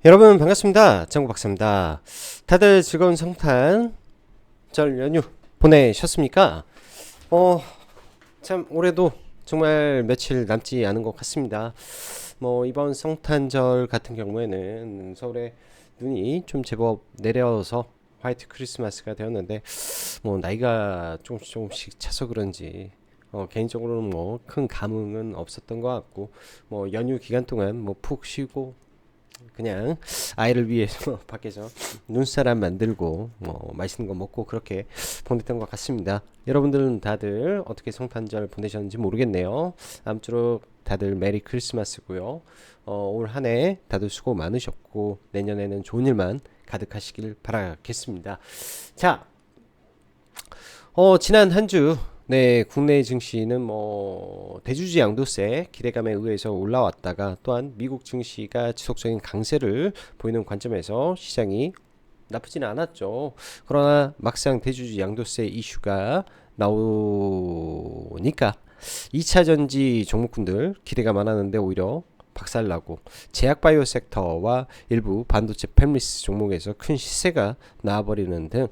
여러분 반갑습니다. 장구 박사입니다. 다들 즐거운 성탄 절 연휴 보내셨습니까? 어, 참 올해도 정말 며칠 남지 않은 것 같습니다. 이번 성탄절 같은 경우에는 서울에 눈이 좀 제법 내려서 화이트 크리스마스가 되었는데 나이가 조금씩 차서 그런지 개인적으로는 큰 감흥은 없었던 것 같고 연휴 기간 동안 푹 쉬고 그냥 아이를 위해서 밖에서 눈사람 만들고 맛있는 거 먹고 그렇게 보냈던 것 같습니다. 여러분들은 다들 어떻게 성탄절 보내셨는지 모르겠네요. 아무쪼록 다들 메리 크리스마스고요. 올 한 해 다들 수고 많으셨고 내년에는 좋은 일만 가득하시길 바라겠습니다. 자, 지난 한 주, 네, 국내 증시는 대주주 양도세 기대감에 의해서 올라왔다가 또한 미국 증시가 지속적인 강세를 보이는 관점에서 시장이 나쁘지는 않았죠. 그러나 막상 대주주 양도세 이슈가 나오니까 2차 전지 종목군들 기대가 많았는데 오히려 박살나고 제약바이오 섹터와 일부 반도체 팹리스 종목에서 큰 시세가 나와버리는 등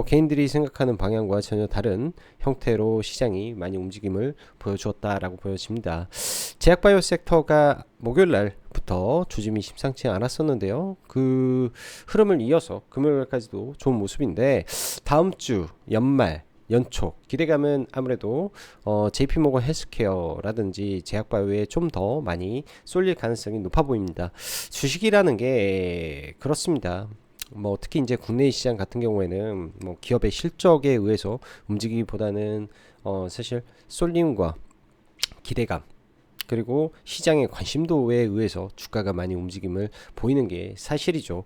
개인들이 생각하는 방향과 전혀 다른 형태로 시장이 많이 움직임을 보여주었다라고 보여집니다. 제약바이오 섹터가 목요일 날부터 조짐이 심상치 않았었는데요. 그 흐름을 이어서 금요일까지도 좋은 모습인데 다음 주 연말 연초 기대감은 아무래도 JP모건 헬스케어라든지 제약바이오에 좀 더 많이 쏠릴 가능성이 높아 보입니다. 주식이라는 게 그렇습니다. 특히 이제 국내 시장 같은 경우에는 기업의 실적에 의해서 움직이기보다는 사실 쏠림과 기대감 그리고 시장의 관심도에 의해서 주가가 많이 움직임을 보이는 게 사실이죠.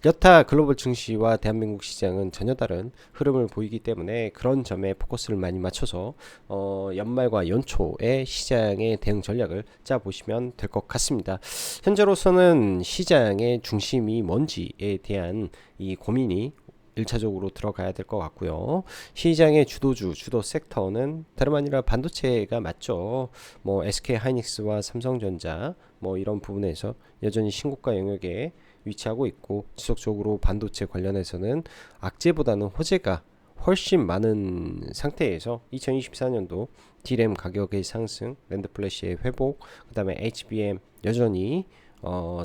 여타 글로벌 증시와 대한민국 시장은 전혀 다른 흐름을 보이기 때문에 그런 점에 포커스를 많이 맞춰서 연말과 연초에 시장의 대응 전략을 짜 보시면 될 것 같습니다. 현재로서는 시장의 중심이 뭔지에 대한 이 고민이 1차적으로 들어가야 될 것 같고요. 시장의 주도주, 주도 섹터는 다름 아니라 반도체가 맞죠. SK 하이닉스와 삼성전자 이런 부분에서 여전히 신고가 영역에 위치하고 있고 지속적으로 반도체 관련해서는 악재보다는 호재가 훨씬 많은 상태에서 2024년도 D램 가격의 상승, 랜드 플래시의 회복, 그 다음에 HBM 여전히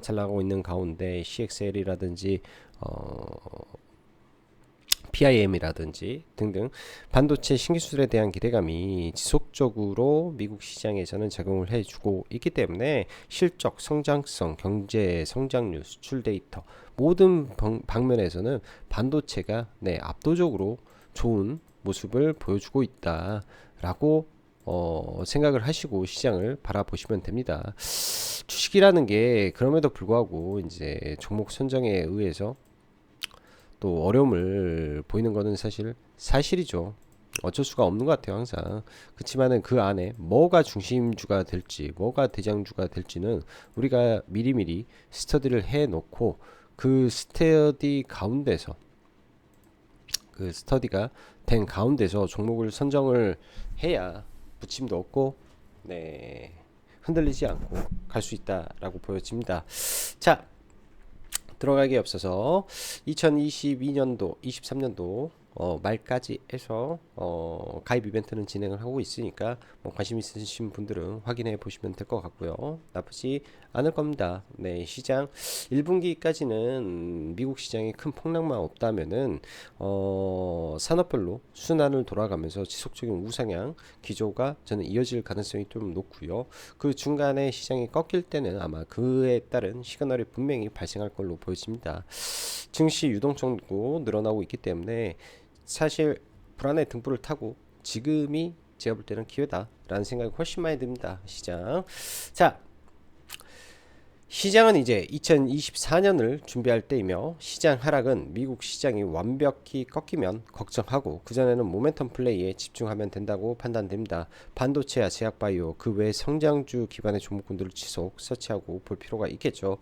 잘 나가고 있는 가운데 CXL이라든지 PIM이라든지 등등 반도체 신기술에 대한 기대감이 지속적으로 미국 시장에서는 작용을 해주고 있기 때문에 실적, 성장성, 경제 성장률, 수출 데이터 모든 방면에서는 반도체가 압도적으로 좋은 모습을 보여주고 있다라고 생각을 하시고 시장을 바라보시면 됩니다. 주식이라는 게 그럼에도 불구하고 이제 종목 선정에 의해서 또 어려움을 보이는 거는 사실이죠. 어쩔 수가 없는 것 같아요, 항상. 그렇지만은 그 안에 뭐가 중심주가 될지, 뭐가 대장주가 될지는 우리가 미리미리 스터디를 해 놓고 그 스터디 가운데서 그 스터디가 된 가운데서 종목을 선정을 해야 부침도 없고 흔들리지 않고 갈 수 있다라고 보여집니다. 자, 들어가기 앞서서 2022년도, 23년도 말까지 해서 가입 이벤트는 진행을 하고 있으니까 관심 있으신 분들은 확인해 보시면 될 것 같고요. 나쁘지 않을 겁니다. 네, 시장 1분기까지는 미국 시장에 큰 폭락만 없다면은 산업별로 순환을 돌아가면서 지속적인 우상향 기조가 저는 이어질 가능성이 좀 높고요. 그 중간에 시장이 꺾일 때는 아마 그에 따른 시그널이 분명히 발생할 걸로 보여집니다. 증시 유동성도 늘어나고 있기 때문에 사실 불안의 등불을 타고 지금이 제가 볼 때는 기회다라는 생각이 훨씬 많이 듭니다. 자, 시장은 이제 2024년을 준비할 때이며 시장 하락은 미국 시장이 완벽히 꺾이면 걱정하고 그전에는 모멘텀 플레이에 집중하면 된다고 판단됩니다. 반도체와 제약바이오 그 외 성장주 기반의 종목군들을 지속 서치하고 볼 필요가 있겠죠.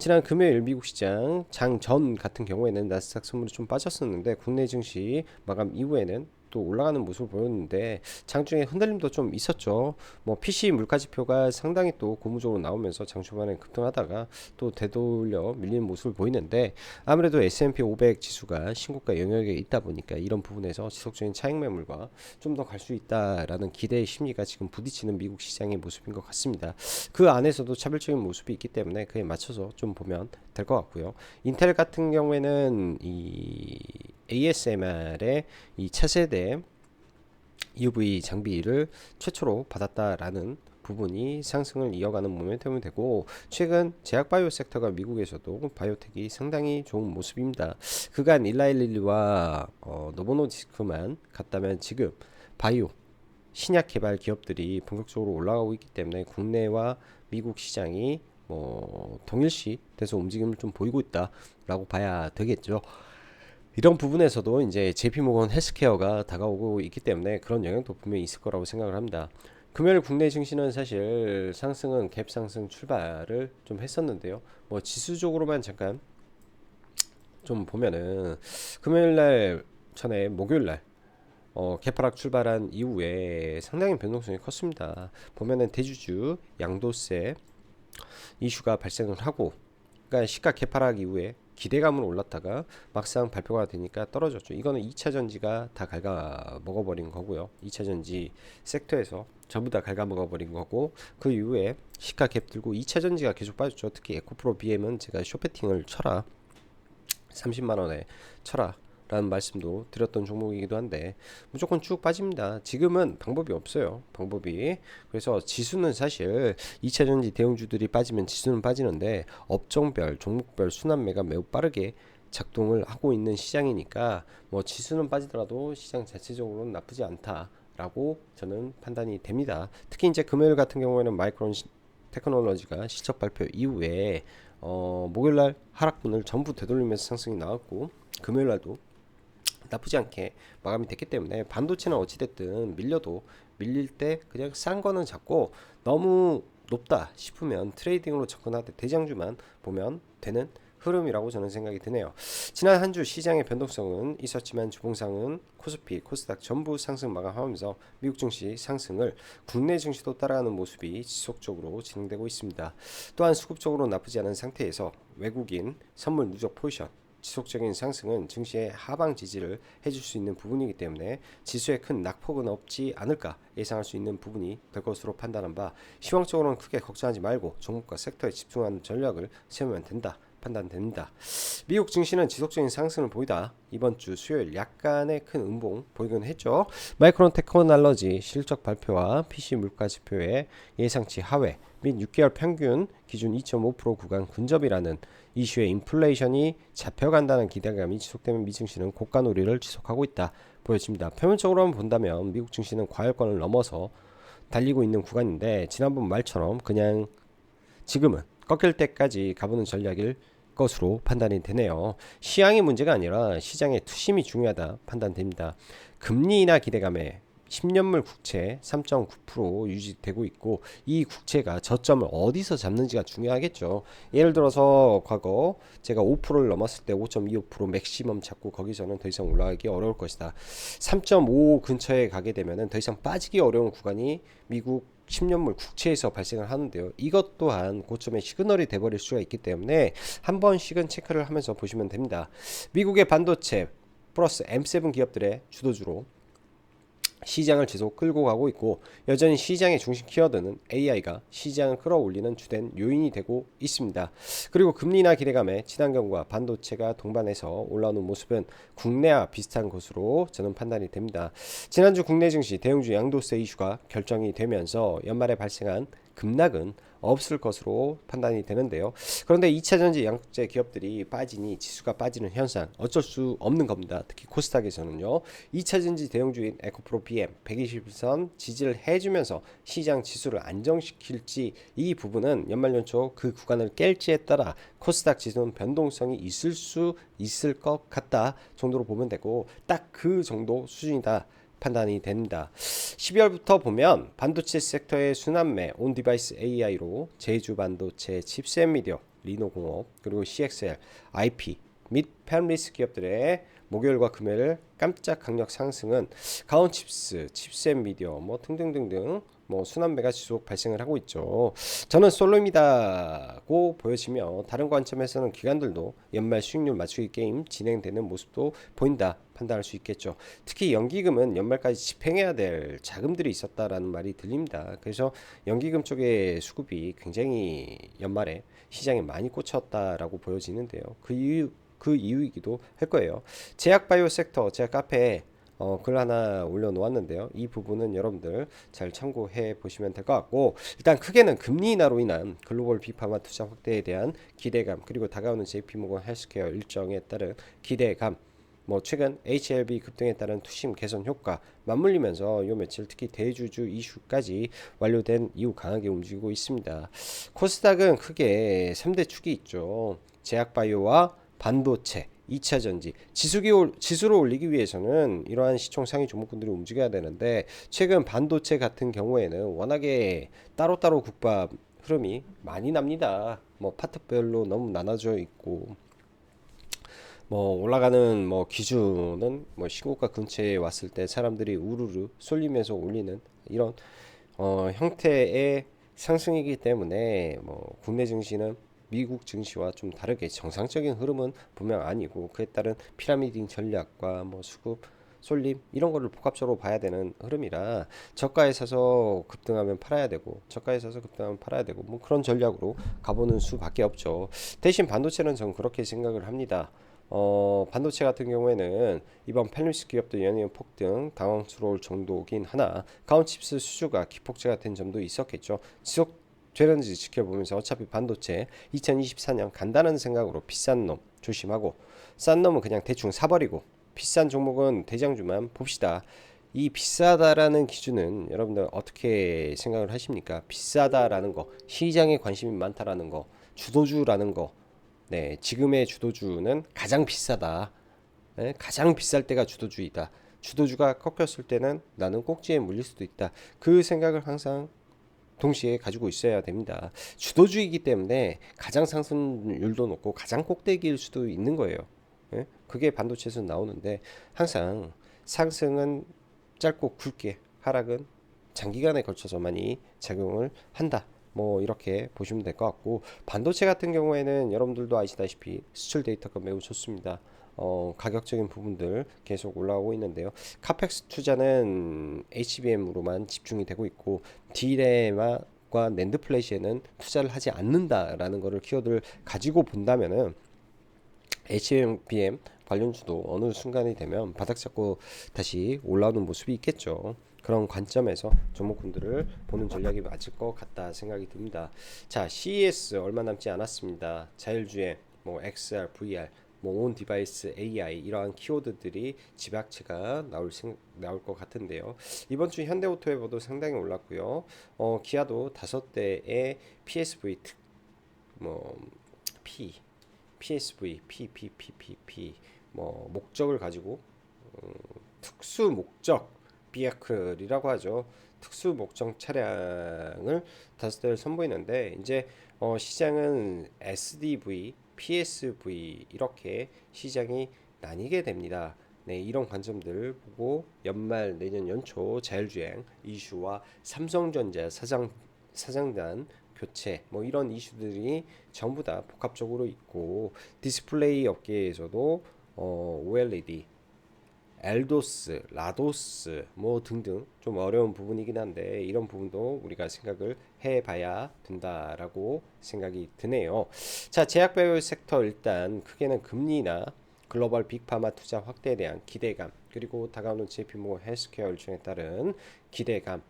지난 금요일 미국 시장 장 전 같은 경우에는 나스닥 선물이 좀 빠졌었는데 국내 증시 마감 이후에는 또 올라가는 모습을 보였는데 장중에 흔들림도 좀 있었죠. 뭐 PC 물가지표가 상당히 또 고무적으로 나오면서 장 초반에 급등하다가 또 되돌려 밀리는 모습을 보이는데 아무래도 S&P 500 지수가 신고가 영역에 있다 보니까 이런 부분에서 지속적인 차익 매물과 좀 더 갈 수 있다라는 기대의 심리가 지금 부딪히는 미국 시장의 모습인 것 같습니다. 그 안에서도 차별적인 모습이 있기 때문에 그에 맞춰서 좀 보면 될 것 같고요. 인텔 같은 경우에는 이 ASMR의 이 차세대 EUV 장비를 최초로 받았다라는 부분이 상승을 이어가는 모멘텀이 되고 최근 제약바이오 섹터가 미국에서도 바이오텍이 상당히 좋은 모습입니다. 그간 일라일리와 노보노디스크만 갔다면 지금 바이오 신약 개발 기업들이 본격적으로 올라가고 있기 때문에 국내와 미국 시장이 뭐 동일시 돼서 움직임을 좀 보이고 있다라고 봐야 되겠죠. 이런 부분에서도 이제 JP모건 헬스케어가 다가오고 있기 때문에 그런 영향도 분명히 있을 거라고 생각을 합니다. 금요일 국내 증시는 사실 상승은 갭 상승 출발을 좀 했었는데요. 뭐 지수적으로만 잠깐 좀 보면은 금요일 날 전에 목요일 날 개파락 출발한 이후에 상당히 변동성이 컸습니다. 보면은 대주주 양도세 이슈가 발생을 하고, 그러니까 시가 개파락 이후에 기대감으로 올랐다가 막상 발표가 되니까 떨어졌죠. 이거는 2차 전지가 다 갉아 먹어버린 거고요. 2차 전지 섹터에서 전부 다 갉아 먹어버린 거고, 그 이후에 시가 갭 들고 2차 전지가 계속 빠졌죠. 특히 에코프로 BM은 제가 쇼패팅을 쳐라 30만원에 쳐라 라는 말씀도 드렸던 종목이기도 한데 무조건 쭉 빠집니다. 지금은 방법이 없어요. 방법이. 그래서 지수는 사실 2차전지 대형주들이 빠지면 지수는 빠지는데 업종별 종목별 순환매가 매우 빠르게 작동을 하고 있는 시장이니까 뭐 지수는 빠지더라도 시장 자체적으로는 나쁘지 않다라고 저는 판단이 됩니다. 특히 이제 금요일 같은 경우에는 마이크론 테크놀로지가 실적 발표 이후에 목요일날 하락분을 전부 되돌리면서 상승이 나왔고 금요일날도 나쁘지 않게 마감이 됐기 때문에 반도체는 어찌됐든 밀려도 밀릴 때 그냥 싼 거는 잡고 너무 높다 싶으면 트레이딩으로 접근하되 대장주만 보면 되는 흐름이라고 저는 생각이 드네요. 지난 한 주 시장의 변동성은 있었지만 주봉상은 코스피, 코스닥 전부 상승 마감하면서 미국 증시 상승을 국내 증시도 따라가는 모습이 지속적으로 진행되고 있습니다. 또한 수급적으로 나쁘지 않은 상태에서 외국인 선물 누적 포지션 지속적인 상승은 증시의 하방 지지를 해줄 수 있는 부분이기 때문에 지수에 큰 낙폭은 없지 않을까 예상할 수 있는 부분이 될 것으로 판단한 바 시황적으로는 크게 걱정하지 말고 종목과 섹터에 집중하는 전략을 세우면 된다 판단됩니다. 미국 증시는 지속적인 상승을 보이다 이번 주 수요일 약간의 큰 음봉 보이긴 했죠. 마이크론 테크놀로지 실적 발표와 PC 물가 지표의 예상치 하회 및 6개월 평균 기준 2.5% 구간 근접이라는 이슈의 인플레이션이 잡혀간다는 기대감이 지속되면 미 증시는 고가 놀이를 지속하고 있다 보여집니다. 표면적으로만 본다면 미국 증시는 과열권을 넘어서 달리고 있는 구간인데 지난번 말처럼 그냥 지금은 꺾일 때까지 가보는 전략일 것으로 판단이 되네요. 시향이 문제가 아니라 시장의 투심이 중요하다 판단됩니다. 금리 인하 기대감에 10년물 국채 3.9% 유지되고 있고 이 국채가 저점을 어디서 잡는지가 중요하겠죠. 예를 들어서 과거 제가 5%를 넘었을 때 5.25% 맥시멈 잡고 거기서는 더 이상 올라가기 어려울 것이다. 3.5 근처에 가게 되면은 더 이상 빠지기 어려운 구간이 미국 10년물 국채에서 발생을 하는데요. 이것 또한 고점의 시그널이 돼버릴 수가 있기 때문에 한 번씩은 체크를 하면서 보시면 됩니다. 미국의 반도체 플러스 M7 기업들의 주도주로 시장을 계속 끌고 가고 있고 여전히 시장의 중심 키워드는 AI가 시장을 끌어올리는 주된 요인이 되고 있습니다. 그리고 금리나 기대감에 친환경과 반도체가 동반해서 올라오는 모습은 국내와 비슷한 것으로 저는 판단이 됩니다. 지난주 국내 증시 대형주 양도세 이슈가 결정이 되면서 연말에 발생한 급락은 없을 것으로 판단이 되는데요. 그런데 2차전지 양극재 기업들이 빠지니 지수가 빠지는 현상 어쩔 수 없는 겁니다. 특히 코스닥에서는요. 2차전지 대형주인 에코프로 BM 120선 지지를 해주면서 시장 지수를 안정시킬지 이 부분은 연말연초 그 구간을 깰지에 따라 코스닥 지수는 변동성이 있을 수 있을 것 같다 정도로 보면 되고 딱 그 정도 수준이다 판단이 됩니다. 12월부터 보면 반도체 섹터의 순환매 온디바이스 AI로 제주 반도체, 칩셋 미디어, 리노공업, 그리고 CXL, IP 및 펜리스 기업들의 목요일과 금요일 깜짝 강력 상승은 가온칩스, 칩셋 미디어 뭐 등등등등 뭐 순환매가 지속 발생을 하고 있죠. 저는 솔로입니다고 보여지며 다른 관점에서는 기관들도 연말 수익률 맞추기 게임 진행되는 모습도 보인다 판단할 수 있겠죠. 특히 연기금은 연말까지 집행해야 될 자금들이 있었다라는 말이 들립니다. 그래서 연기금 쪽의 수급이 굉장히 연말에 시장에 많이 꽂혔다라고 보여지는데요. 그 이유이기도 할 거예요. 제약바이오 섹터 제가 카페에 글 하나 올려놓았는데요. 이 부분은 여러분들 잘 참고해 보시면 될 것 같고, 일단 크게는 금리 인하로 인한 글로벌 비파마 투자 확대에 대한 기대감, 그리고 다가오는 JP모건 헬스케어 일정에 따른 기대감, 뭐 최근 HLB 급등에 따른 투심 개선 효과 맞물리면서 요 며칠 특히 대주주 이슈까지 완료된 이후 강하게 움직이고 있습니다. 코스닥은 크게 3대 축이 있죠. 제약바이오와 반도체, 2차전지, 지수를 올리기 위해서는 이러한 시총 상위 종목군들이 움직여야 되는데, 최근 반도체 같은 경우에는 워낙에 따로따로 국밥 흐름이 많이 납니다. 뭐 파트별로 너무 나눠져 있고, 뭐 올라가는 뭐 기준은 뭐 신고가 근처에 왔을 때 사람들이 우르르 쏠리면서 올리는 이런 형태의 상승이기 때문에, 뭐 국내 증시는 미국 증시와 좀 다르게 정상적인 흐름은 분명 아니고, 그에 따른 피라미딩 전략과 뭐 수급 쏠림 이런 거를 복합적으로 봐야 되는 흐름이라, 저가에 사서 급등하면 팔아야 되고 저가에 사서 급등하면 팔아야 되고, 뭐 그런 전략으로 가보는 수밖에 없죠. 대신 반도체는 전 그렇게 생각을 합니다. 반도체 같은 경우에는 이번 펠리스 기업도 연이은 폭등 당황스러울 정도긴 하나, 가온칩스 수주가 기폭제가 된 점도 있었겠죠. 지속되는지 지켜보면서 어차피 반도체 2024년 간다는 생각으로 비싼 놈 조심하고, 싼 놈은 그냥 대충 사버리고, 비싼 종목은 대장주만 봅시다. 이 비싸다라는 기준은 여러분들 어떻게 생각을 하십니까? 비싸다라는 거, 시장에 관심이 많다라는 거, 주도주라는 거. 네, 지금의 주도주는 가장 비싸다. 네, 가장 비쌀 때가 주도주이다. 주도주가 꺾였을 때는 나는 꼭지에 물릴 수도 있다. 그 생각을 항상 동시에 가지고 있어야 됩니다. 주도주이기 때문에 가장 상승률도 높고 가장 꼭대기일 수도 있는 거예요. 예? 그게 반도체에서 나오는데, 항상 상승은 짧고 굵게, 하락은 장기간에 걸쳐서 많이 작용을 한다. 뭐 이렇게 보시면 될 것 같고, 반도체 같은 경우에는 여러분들도 아시다시피 수출 데이터가 매우 좋습니다. 가격적인 부분들 계속 올라오고 있는데요. 카펙스 투자는 HBM으로만 집중이 되고 있고, D램과 낸드 플래시에는 투자를 하지 않는다라는 것을 키워드를 가지고 본다면은, HBM 관련주도 어느 순간이 되면 바닥 잡고 다시 올라오는 모습이 있겠죠. 그런 관점에서 종목군들을 보는 전략이 맞을 것 같다 생각이 듭니다. 자, CES 얼마 남지 않았습니다. 자율주행, 뭐 XR, VR, 뭐 온 디바이스 AI 이러한 키워드들이 집약체가 나올 것 같은데요. 이번 주 현대오토웨버도 상당히 올랐고요. 기아도 5대의 PSV 뭐 P PSV, PPPPP 뭐 목적을 가지고 특수 목적 비아클이라고 하죠. 특수 목적 차량을 5대를 선보이는데, 이제 시장은 SDV, PSV 이렇게 시장이 나뉘게 됩니다. 네, 이런 관점들 보고 연말 내년 연초 자율주행 이슈와 삼성전자 사장단 교체 뭐 이런 이슈들이 전부 다 복합적으로 있고, 디스플레이 업계에서도 OLED, 엘도스, 라도스 뭐 등등 좀 어려운 부분이긴 한데, 이런 부분도 우리가 생각을 해봐야 된다라고 생각이 드네요. 자, 제약바이오 섹터 일단 크게는 금리나 글로벌 빅파마 투자 확대에 대한 기대감, 그리고 다가오는 JP모건 헬스케어 일정에 따른 기대감,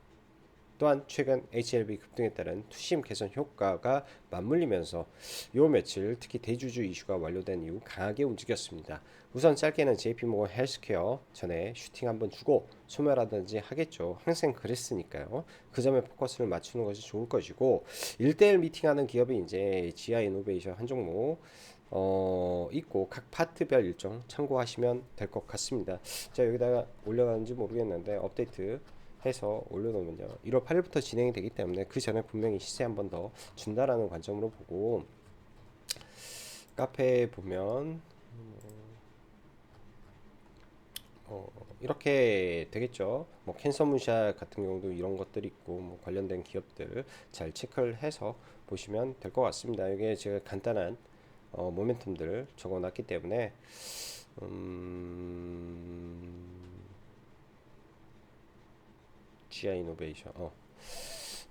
또한 최근 HLB 급등에 따른 투심 개선 효과가 맞물리면서 요 며칠 특히 대주주 이슈가 완료된 이후 강하게 움직였습니다. 우선 짧게는 JP모건 헬스케어 전에 슈팅 한번 주고 소멸하든지 하겠죠. 항상 그랬으니까요. 그 점에 포커스를 맞추는 것이 좋을 것이고, 1대1 미팅하는 기업이 이제 지아이노베이션 한 종목 있고, 각 파트별 일정 참고하시면 될 것 같습니다. 자, 여기다가 올려놨는지 모르겠는데 업데이트 해서 올려놓으면요, 1월 8일부터 진행이 되기 때문에 그 전에 분명히 시세 한 번 더 준다라는 관점으로 보고, 카페에 보면 이렇게 되겠죠. 뭐 캔서문샷 같은 경우도 이런 것들이 있고 뭐 관련된 기업들 잘 체크를 해서 보시면 될 것 같습니다. 이게 제가 간단한 모멘텀들 적어놨기 때문에 GI 이노베이션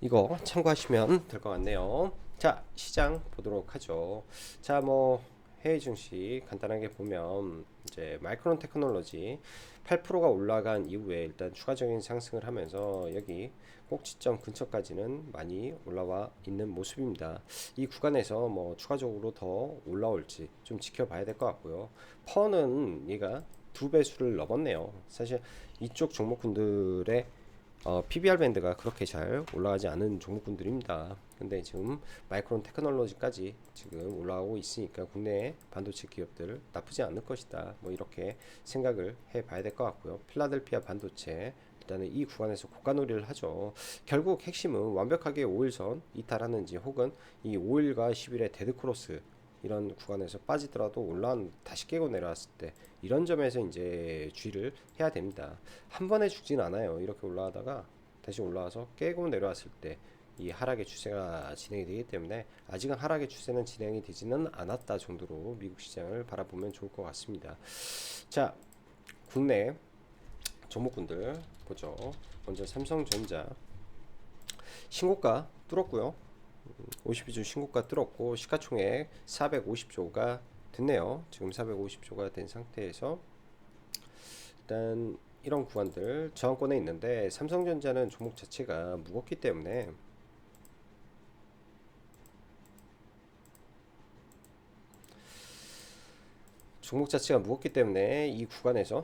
이거 참고하시면 될 것 같네요. 자, 시장 보도록 하죠. 자, 뭐 해외 증시 간단하게 보면 이제 마이크론 테크놀로지 8%가 올라간 이후에 일단 추가적인 상승을 하면서 여기 꼭지점 근처까지는 많이 올라와 있는 모습입니다. 이 구간에서 뭐 추가적으로 더 올라올지 좀 지켜봐야 될 것 같고요. 퍼는 얘가 두 배수를 넘었네요. 사실 이쪽 종목군들의 PBR 밴드가 그렇게 잘 올라가지 않은 종목군들입니다. 근데 지금 마이크론 테크놀로지까지 지금 올라가고 있으니까 국내 반도체 기업들 나쁘지 않을 것이다. 뭐 이렇게 생각을 해봐야 될 것 같고요. 필라델피아 반도체 일단은 이 구간에서 고가놀이를 하죠. 결국 핵심은 완벽하게 5일선 이탈하는지 혹은 이 5일과 10일의 데드크로스 이런 구간에서 빠지더라도 올라온 다시 깨고 내려왔을 때 이런 점에서 이제 주의를 해야 됩니다. 한 번에 죽진 않아요. 이렇게 올라가다가 다시 올라와서 깨고 내려왔을 때 이 하락의 추세가 진행이 되기 때문에 아직은 하락의 추세는 진행이 되지는 않았다 정도로 미국 시장을 바라보면 좋을 것 같습니다. 자, 국내 종목군들 보죠. 먼저 삼성전자 신고가 뚫었고요. 52주 신고가 뚫었고 시가총액 450조가 됐네요. 지금 450조가 된 상태에서 일단 이런 구간들 저항권에 있는데 삼성전자는 종목 자체가 무겁기 때문에 이 구간에서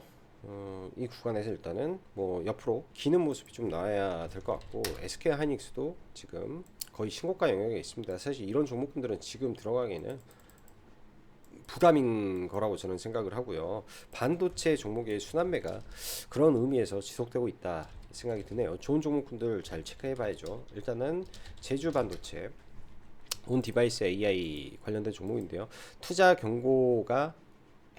일단은 뭐 옆으로 기는 모습이 좀 나와야 될 것 같고 SK 하이닉스도 지금 거의 신고가 영역에 있습니다. 사실 이런 종목군들은 지금 들어가기에는 부담인 거라고 저는 생각을 하고요. 반도체 종목의 순환매가 그런 의미에서 지속되고 있다 생각이 드네요. 좋은 종목군들 잘 체크해 봐야죠. 일단은 제주 반도체 온 디바이스 AI 관련된 종목인데요. 투자 경고가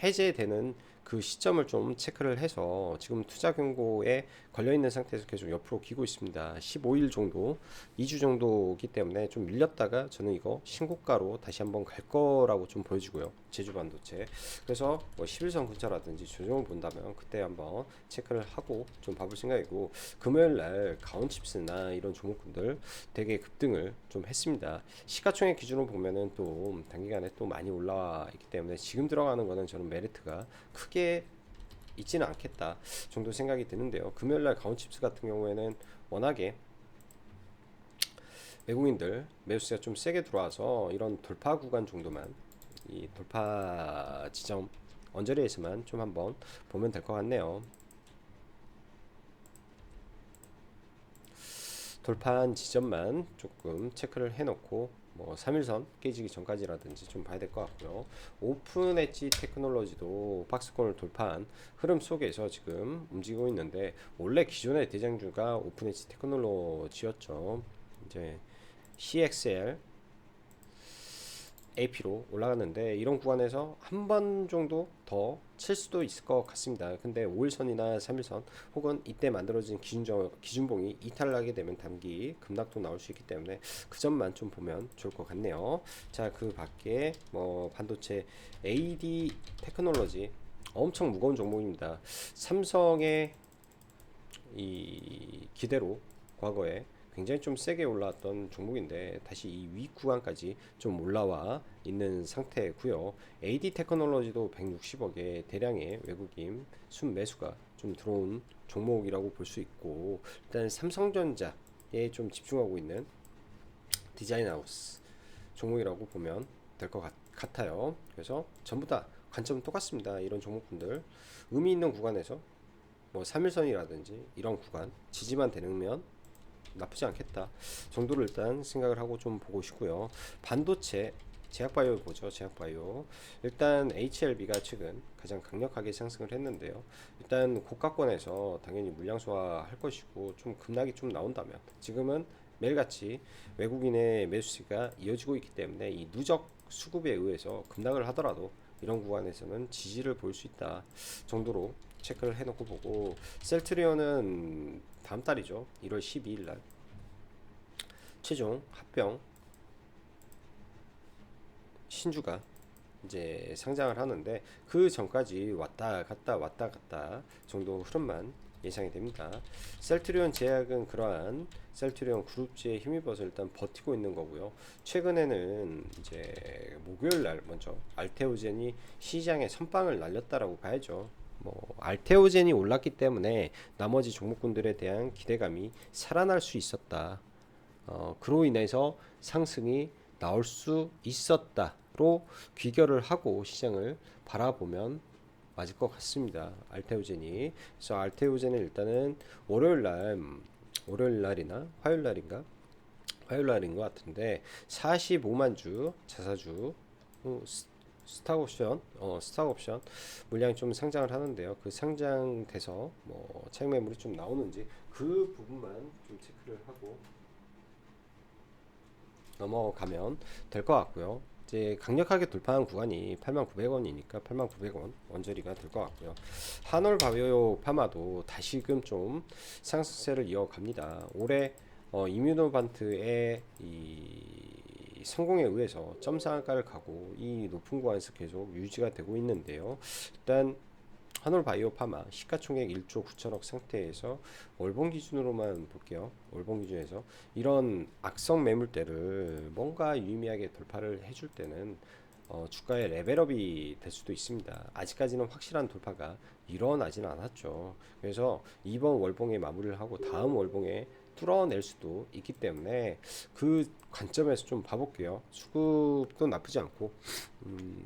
해제되는 그 시점을 좀 체크를 해서 지금 투자 경고에 걸려 있는 상태에서 계속 옆으로 기고 있습니다. 15일 정도, 2주 정도기 때문에 좀 밀렸다가 저는 이거 신고가로 다시 한번 갈 거라고 좀 보여지고요. 제주 반도체. 그래서 뭐 11선 근처라든지 조정을 본다면 그때 한번 체크를 하고 좀 봐볼 생각이고 금요일 날 가온칩스나 이런 종목군들 되게 급등을 좀 했습니다. 시가총액 기준으로 보면은 또 단기간에 또 많이 올라와 있기 때문에 지금 들어가는 거는 저는 메리트가 크게 있지는 않겠다 정도 생각이 드는데요. 금요일날 가온칩스 같은 경우에는 워낙에 외국인들 매수세가 좀 세게 들어와서 이런 돌파 구간 정도만 이 돌파 지점 언저리에서만 좀 한번 보면 될 것 같네요. 돌파한 지점만 조금 체크를 해놓고 뭐 3일선 깨지기 전까지라든지 좀 봐야 될 것 같고요. 오픈 엣지 테크놀로지도 박스권을 돌파한 흐름 속에서 지금 움직이고 있는데 원래 기존의 대장주가 오픈 엣지 테크놀로지였죠. 이제 CXL AP로 올라갔는데 이런 구간에서 한 번 정도 더 칠 수도 있을 것 같습니다. 근데 5일선이나 3일선 혹은 이때 만들어진 기준봉이 이탈하게 되면 단기 급락도 나올 수 있기 때문에 그 점만 좀 보면 좋을 것 같네요. 자, 그 밖에 뭐 반도체 AD 테크놀로지 엄청 무거운 종목입니다. 삼성의 이 기대로 과거에 굉장히 좀 세게 올라왔던 종목인데 다시 이 위 구간까지 좀 올라와 있는 상태고요. AD 테크놀로지도 160억의 대량의 외국인 순매수가 좀 들어온 종목이라고 볼 수 있고 일단 삼성전자에 좀 집중하고 있는 디자인하우스 종목이라고 보면 될 것 같아요. 그래서 전부 다 관점은 똑같습니다. 이런 종목분들 의미 있는 구간에서 뭐 3일선이라든지 이런 구간 지지만 되면 나쁘지 않겠다 정도를 일단 생각을 하고 좀 보고 싶고요. 반도체 제약바이오 보죠. 제약바이오 일단 HLB가 최근 가장 강력하게 상승을 했는데요. 일단 고가권에서 당연히 물량 소화할 것이고 좀 급락이 좀 나온다면 지금은 매일같이 외국인의 매수세가 이어지고 있기 때문에 이 누적 수급에 의해서 급락을 하더라도 이런 구간에서는 지지를 볼 수 있다 정도로 체크를 해놓고 보고, 셀트리온은 다음 달이죠. 1월 12일 날 최종 합병 신주가 이제 상장을 하는데, 그 전까지 왔다 갔다 정도 흐름만 예상이 됩니다. 셀트리온 제약은 그러한 셀트리온 그룹주에 힘입어서 일단 버티고 있는 거고요. 최근에는 이제 목요일 날 먼저 알테오젠이 시장에 선빵을 날렸다라고 봐야죠. 뭐 알테오젠이 올랐기 때문에 나머지 종목군들에 대한 기대감이 살아날 수 있었다. 그로 인해서 상승이 나올 수 있었다로 귀결을 하고 시장을 바라보면 맞을 것 같습니다. 알테오젠이. 그래서 알테오젠은 일단은 월요일 날이나 화요일 날인가? 화요일 날인 것 같은데 45만 주 자사주 스탁옵션 물량이 좀 상장을 하는데요. 그 상장돼서 뭐 차익 매물이 좀 나오는지 그 부분만 좀 체크를 하고 넘어가면 될 것 같고요. 이제 강력하게 돌파한 구간이 89,000원이니까 89,000원 원저리가 될 것 같고요. 한올바이오 파마도 다시금 좀 상승세를 이어갑니다. 올해 이뮤노반트의 이 성공에 의해서 점상한가를 가고 이 높은 구간에서 계속 유지가 되고 있는데요. 일단 한올바이오파마 시가총액 1조 9천억 상태에서 월봉 기준으로만 볼게요. 월봉 기준에서 이런 악성 매물대를 뭔가 유의미하게 돌파를 해줄 때는 주가의 레벨업이 될 수도 있습니다. 아직까지는 확실한 돌파가 일어나지는 않았죠. 그래서 이번 월봉에 마무리를 하고 다음 월봉에 뚫어낼 수도 있기 때문에 그 관점에서 좀 봐볼게요. 수급도 나쁘지 않고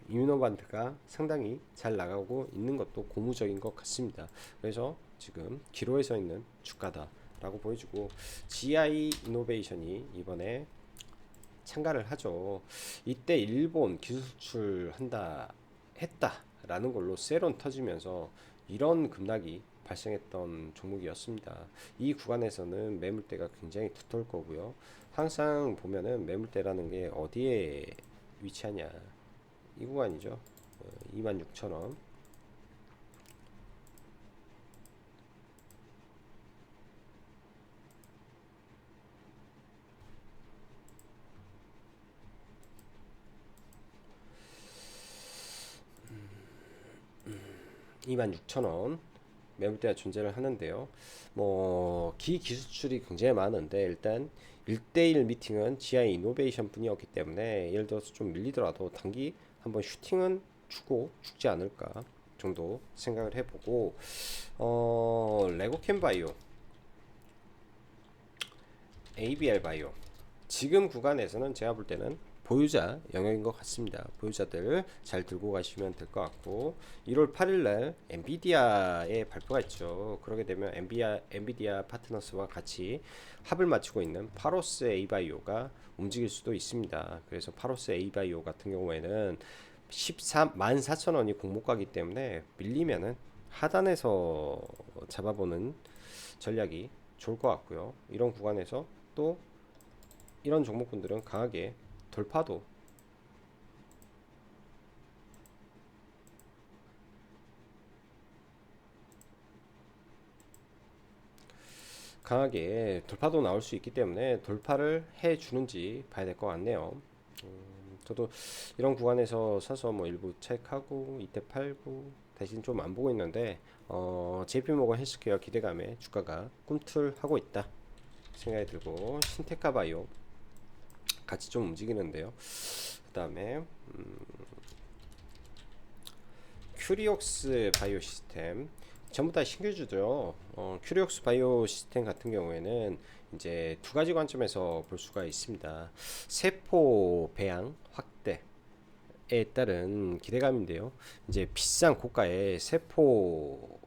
이뮤노반트가 상당히 잘 나가고 있는 것도 고무적인 것 같습니다. 그래서 지금 기로에 서 있는 주가다 라고 보여주고, GI 이노베이션이 이번에 참가를 하죠. 이때 일본 기술 수출한다 했다라는 걸로 세론 터지면서 이런 급락이 발생했던 종목이었습니다. 이 구간에서는 매물대가 굉장히 두터울 거고요. 항상 보면은 매물대라는 게 어디에 위치하냐, 이 구간이죠. 26,000원. 26,000원 매물대가 존재를 하는데요. 뭐 기기수출이 굉장히 많은데 일단 1대1 미팅은 GI 이노베이션 뿐이었기 때문에 예를 들어서 좀 밀리더라도 단기 한번 슈팅은 주고 죽지 않을까 정도 생각을 해보고, 레고캠 바이오, ABL 바이오 지금 구간에서는 제가 볼 때는 보유자 영역인 것 같습니다. 보유자들 잘 들고 가시면 될 것 같고, 1월 8일날 엔비디아의 발표가 있죠. 그러게 되면 엔비디아 파트너스와 같이 합을 맞추고 있는 파로스 에이바이오가 움직일 수도 있습니다. 그래서 파로스 에이바이오 같은 경우에는 14,000원이 공모가기 때문에 밀리면은 하단에서 잡아보는 전략이 좋을 것 같고요. 이런 구간에서 또 이런 종목군들은 강하게 돌파도 나올 수 있기 때문에 돌파를 해 주는지 봐야 될 것 같네요. 저도 이런 구간에서 사서 뭐 일부 체크하고 이때 팔고 대신 좀 안 보고 있는데, JP모건 헬스케어 기대감에 주가가 꿈틀하고 있다 생각이 들고, 신테카 바이오 같이 좀 움직이는데요. 그 다음에 큐리옥스 바이오 시스템 전부 다 신규주죠. 큐리옥스 바이오 시스템 같은 경우에는 이제 두 가지 관점에서 볼 수가 있습니다. 세포 배양 확대에 따른 기대감인데요. 이제 비싼 고가의 세포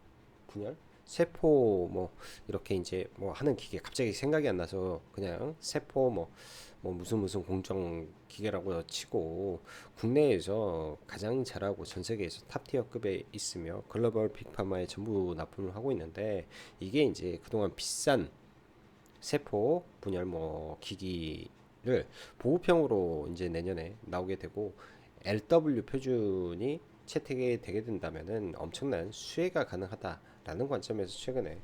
분열, 세포 뭐 이렇게 이제 뭐 하는 기계 갑자기 생각이 안 나서 그냥 세포 뭐 무슨 공정 기계라고 치고, 국내에서 가장 잘하고 전 세계에서 탑티어급에 있으며 글로벌 빅파마에 전부 납품을 하고 있는데, 이게 이제 그동안 비싼 세포 분열 뭐 기기를 보급형으로 이제 내년에 나오게 되고, LW 표준이 채택이 되게 된다면은 엄청난 수혜가 가능하다라는 관점에서 최근에,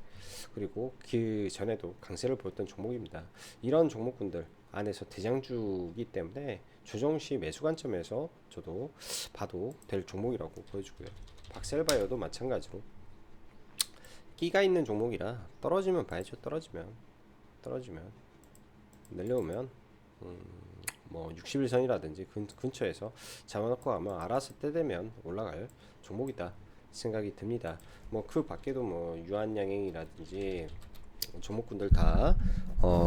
그리고 그 전에도 강세를 보였던 종목입니다. 이런 종목군들 안에서 대장주이기 때문에 조정 시 매수 관점에서 저도 봐도 될 종목이라고 보여주고요. 박셀바이오도 마찬가지로 끼가 있는 종목이라 떨어지면 봐야죠. 떨어지면 내려오면 뭐 60일선이라든지 근처에서 잡아놓고 아마 알아서 때 되면 올라갈 종목이다 생각이 듭니다. 뭐 그 밖에도 뭐 유한양행이라든지 종목군들 다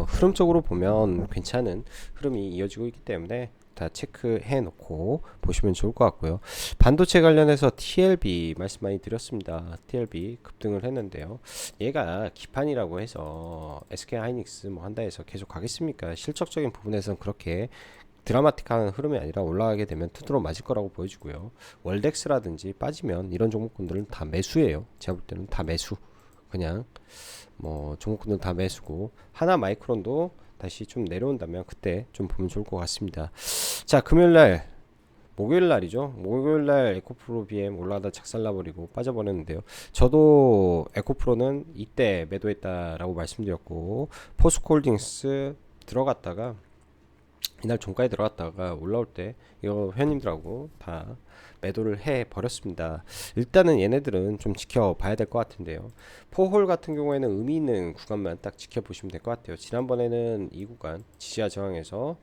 흐름적으로 보면 괜찮은 흐름이 이어지고 있기 때문에 다 체크해 놓고 보시면 좋을 것 같고요. 반도체 관련해서 TLB 말씀 많이 드렸습니다. TLB 급등을 했는데요. 얘가 기판이라고 해서 SK하이닉스 뭐 한다 해서 계속 가겠습니까? 실적적인 부분에서는 그렇게 드라마틱한 흐름이 아니라 올라가게 되면 두드러 맞을 거라고 보여지고요. 월덱스라든지 빠지면 이런 종목군들은 다 매수예요. 제가 볼 때는 다 매수. 그냥 뭐 종목군들 다 매수고, 하나 마이크론도 다시 좀 내려온다면 그때 좀 보면 좋을 것 같습니다. 자, 금요일날 목요일날이죠. 목요일날 에코프로 BM 올라가다 작살나버리고 빠져버렸는데요. 저도 에코프로는 이때 매도했다라고 말씀드렸고, 포스코홀딩스 들어갔다가 이날 종가에 들어갔다가 올라올 때 이거 회원님들하고 다 매도를 해 버렸습니다. 일단은 얘네들은 좀 지켜봐야 될 것 같은데요. 포홀 같은 경우에는 의미 있는 구간만 딱 지켜보시면 될 것 같아요. 지난번에는 이 구간 지지와 저항에서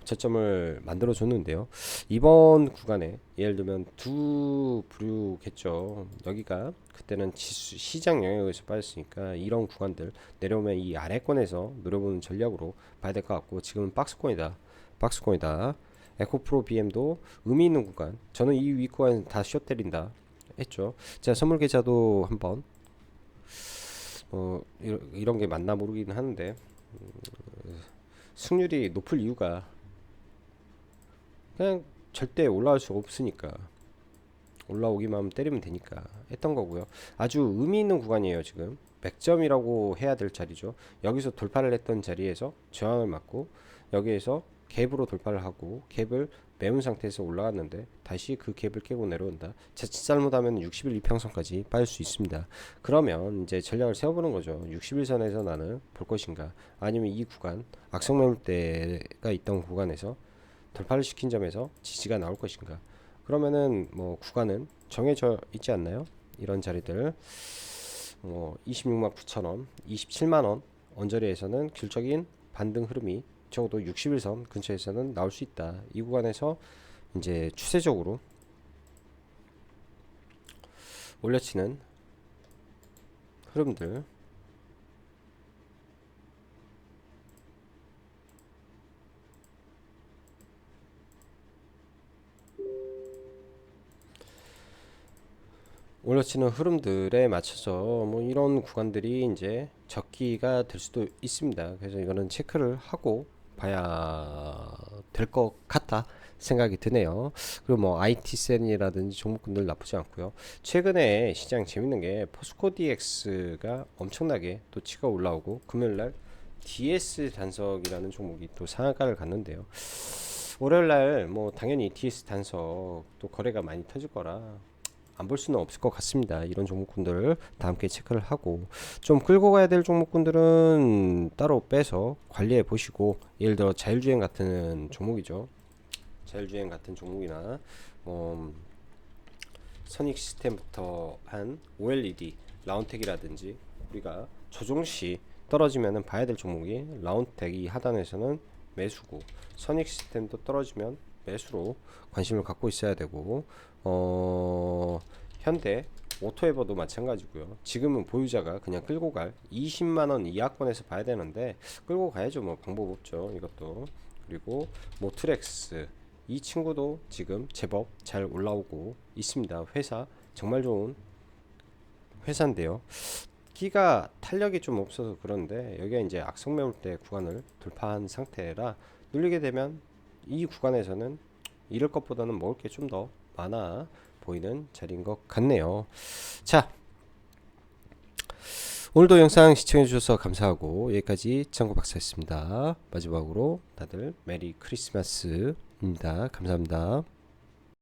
저점을 만들어 줬는데요. 이번 구간에 예를 들면 두 부류겠죠. 여기가 그때는 지수 시장 영역에서 빠졌으니까 이런 구간들 내려오면 이 아래권에서 노려보는 전략으로 봐야 될 것 같고, 지금은 박스권이다. 에코프로 BM도 의미 있는 구간, 저는 이 위 구간 다 숏 때린다 했죠. 제가 선물 계좌도 한번 이런 게 맞나 모르긴 하는데, 승률이 높을 이유가 그냥 절대 올라올 수 없으니까, 올라오기만 하면 때리면 되니까 했던 거고요. 아주 의미 있는 구간이에요. 지금 맥점이라고 해야 될 자리죠. 여기서 돌파를 했던 자리에서 저항을 맞고, 여기에서 갭으로 돌파를 하고 갭을 메운 상태에서 올라갔는데 다시 그 갭을 깨고 내려온다. 자칫 잘못하면 60일 이평선까지 빠질 수 있습니다. 그러면 이제 전략을 세워보는 거죠. 60일선에서 나는 볼 것인가, 아니면 이 구간 악성 매물대가 있던 구간에서 돌파를 시킨 점에서 지지가 나올 것인가. 그러면은 뭐 구간은 정해져 있지 않나요? 이런 자리들 26만 9천원, 27만원 언저리에서는 균적인 반등 흐름이 적어도 60일선 근처에서는 나올 수 있다. 이 구간에서 이제 추세적으로 올려치는 흐름들, 올려치는 흐름들에 맞춰서 뭐 이런 구간들이 이제 적기가 될 수도 있습니다. 그래서 이거는 체크를 하고 봐야 될 것 같다 생각이 드네요. 그리고 뭐 IT센이라든지 종목군들 나쁘지 않고요. 최근에 시장 재밌는 게 포스코 DX가 엄청나게 또 치가 올라오고, 금요일날 DS 단석이라는 종목이 또 상한가를 갔는데요. 월요일날 뭐 당연히 DS 단석 또 거래가 많이 터질 거라 안 볼 수는 없을 것 같습니다. 이런 종목군들을 다 함께 체크를 하고, 좀 끌고 가야 될 종목군들은 따로 빼서 관리해 보시고, 예를 들어 자율주행 같은 종목이죠. 자율주행 같은 종목이나 선익 시스템부터 한 OLED, 라운텍이라든지 우리가 조종시 떨어지면은 봐야 될 종목이 라운텍 이 하단에서는 매수고, 선익 시스템도 떨어지면 매수로 관심을 갖고 있어야 되고, 현대 오토에버도 마찬가지고요. 지금은 보유자가 그냥 끌고 갈 20만원 이하권에서 봐야 되는데 끌고 가야죠. 뭐 방법 없죠. 이것도. 그리고 모트렉스 이 친구도 지금 제법 잘 올라오고 있습니다. 회사 정말 좋은 회사인데요. 끼가 탄력이 좀 없어서 그런데 여기가 이제 악성 매물대 구간을 돌파한 상태라 눌리게 되면 이 구간에서는 잃을 것보다는 먹을 게 좀 더 많아 보이는 자리인 것 같네요. 자, 오늘도 영상 시청해 주셔서 감사하고 여기까지 정구 박사였습니다. 마지막으로 다들 메리 크리스마스입니다. 감사합니다.